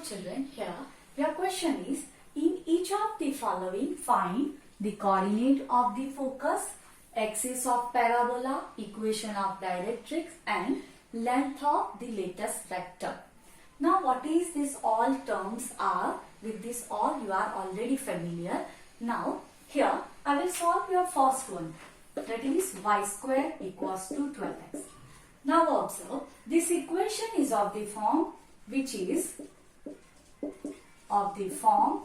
children, here your question is, in each of the following find the coordinate of the focus, axis of parabola, equation of directrix and length of the lattice vector. Now what is this all terms are? With this all you are already familiar. Now here I will solve your first one, that is y square equals to 12x. Now observe, this equation is of the form which is of the form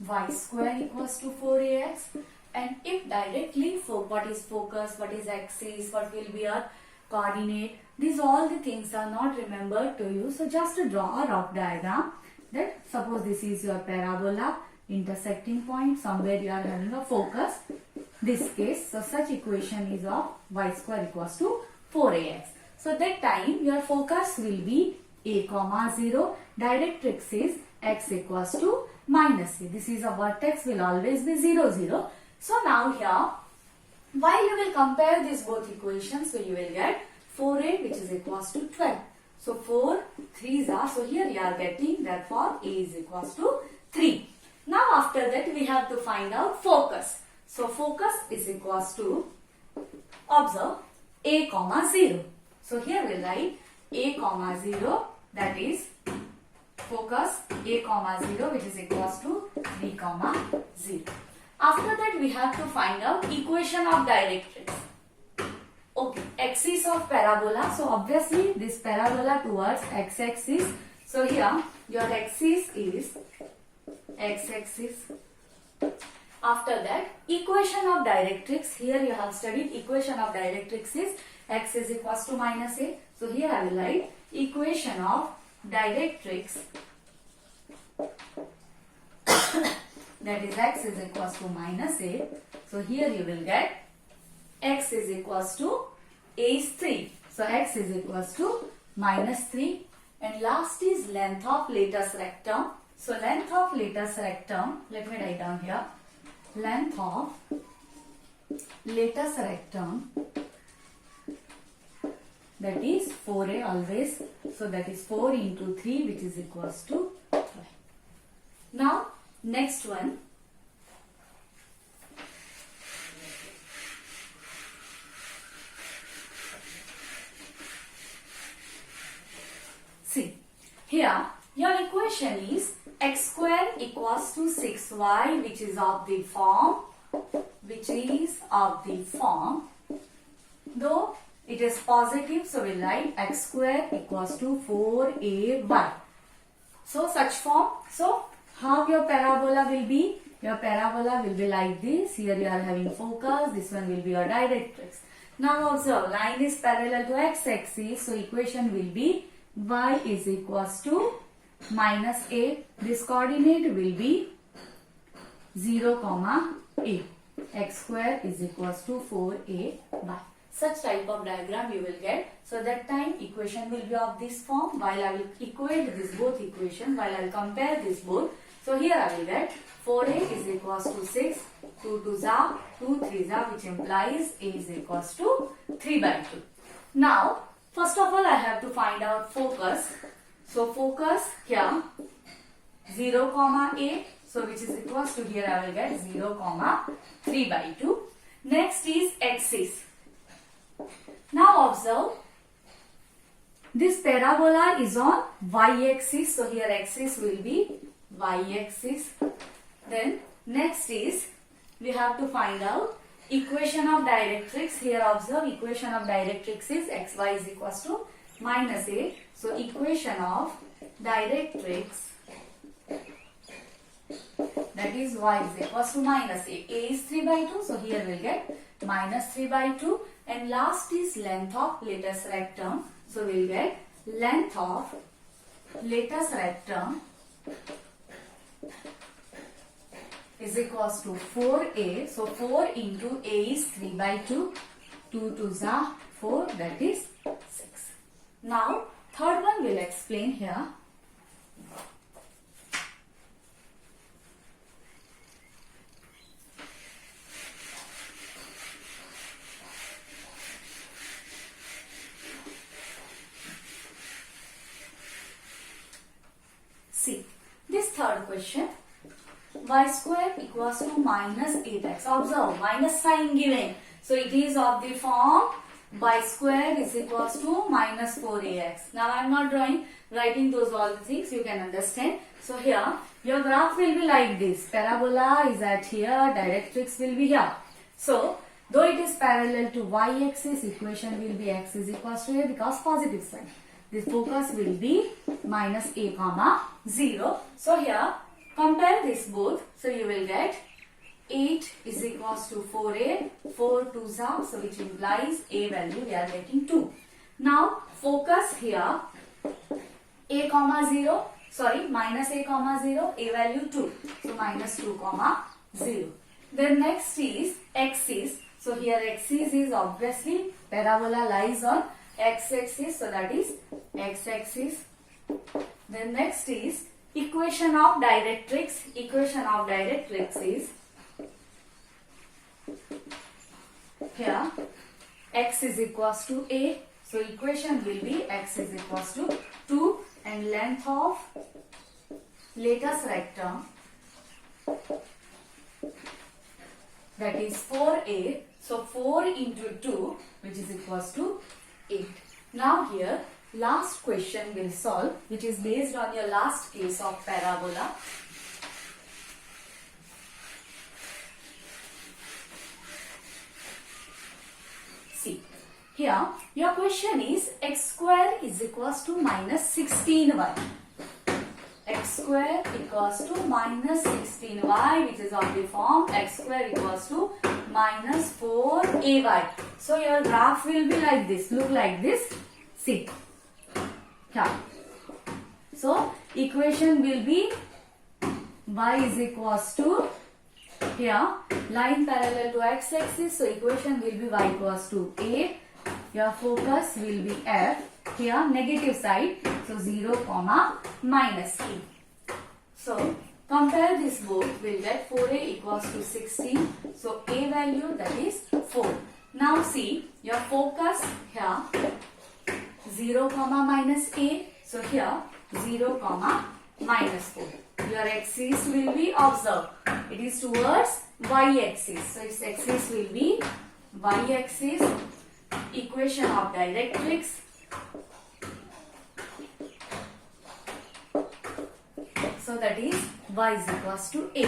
y square equals to 4ax, and if directly for what is focus, what is axis, what will be our coordinate, these all the things are not remembered to you. So just to draw a rough diagram, that suppose this is your parabola, intersecting point, somewhere you are having a focus, this case, so such equation is of y square equals to 4ax. So that time your focus will be a comma 0, directrix is x equals to minus a. This is a vertex will always be 0, 0. So now here, while you will compare these both equations, so you will get 4a which is equals to 12. So 4 3s are, so here you are getting, therefore a is equals to 3. Now after that we have to find out focus. So focus is equals to, observe, a comma 0. So here we will write a comma 0, that is focus a comma 0 which is equals to 3 comma 0. After that we have to find out equation of directrix. Okay, axis of parabola. So obviously this parabola towards x-axis. So here your axis is x-axis. After that, equation of directrix. Here you have studied equation of directrix is x is equals to minus a. So here I will write equation of directrix, that is x is equals to minus a. So here you will get x is equals to a is 3. So x is equals to minus 3. And last is length of lattice rectum. So length of lattice rectum, let me write down here. Length of lattice rectum, that is 4a always. So that is 4 into 3 which is equals to 12. Now next one. See, here your equation is x square equals to 6y which is of the form, though it is positive, so we will write x square equals to 4ay. So such form, so how your parabola will be? Your parabola will be like this. Here you are having focus, this one will be your directrix. Now observe, line is parallel to x-axis, so equation will be y is equals to minus a. This coordinate will be 0 comma a. X square is equals to 4ay. Such type of diagram you will get. So that time equation will be of this form. While I will equate this both equations, while I will compare this both. So here I will get 4a is equals to 6, 2 2s are, 2 3s are, which implies a is equals to 3 by 2. Now first of all I have to find out focus. So focus here 0 comma a, so which is equals to, here I will get 0 comma 3 by 2. Next is axis. Now observe, this parabola is on y-axis, so here axis will be y-axis. Then next is, we have to find out equation of directrix. Here observe, equation of directrix is xy is equals to minus a. So equation of directrix, that is y is equals to minus a. A is 3 by 2, so here we will get minus 3 by 2. And last is length of lattice rectum. So we will get length of lattice rectum is equals to 4a. So 4 into a is 3 by 2. 2 2s are 4, that is 6. Now third one will explain here. This third question, y square equals to minus 8x. Observe, minus sign given. So it is of the form y square is equals to minus 4ax. Now I am not writing those all the things, you can understand. So here your graph will be like this. Parabola is at here, directrix will be here. So though it is parallel to y-axis, equation will be x is equals to a because positive sign. The focus will be minus a comma 0. So here compare this both. So you will get 8 is equals to 4a, 4 2s are, so which implies a value we are getting 2. Now focus here a comma 0, sorry minus a comma 0, a value 2. So minus 2 comma 0. Then next is axis. So here axis is obviously parabola lies on x-axis, so that is x-axis. Then next is equation of directrix. Equation of directrix is here x is equals to a. So equation will be x is equals to 2 and length of latest rectum, that is 4a. So 4 into 2, which is equals to 8. Now here last question will solve, which is based on your last case of parabola. See, here your question is x square is equals to minus 16y. X square equals to minus 16y, which is of the form x square equals to minus 4ay. So your graph will be like this, look like this. See here. So equation will be y is equals to here line parallel to x-axis. So equation will be y equals to a. Your focus will be f. Here negative side. So 0 comma minus a. So compare this both, will get 4a equals to 16. So a value, that is 4. Now see your focus here 0 comma minus a. So here 0 comma minus 4. Your axis will be observed. It is towards y-axis. So its axis will be y-axis. Equation of directrix. So that is y is equals to a.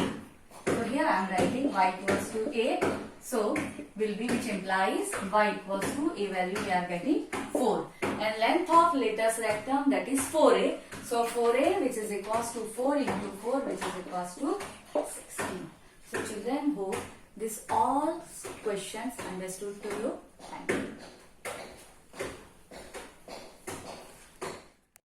So here I am writing y equals to a. So will be, which implies y equals to a value we are getting 4. And length of latest rectum, that is 4a. So 4a, which is equals to 4 into 4, which is equals to 16. So children, hope this all questions understood to you. Thank you.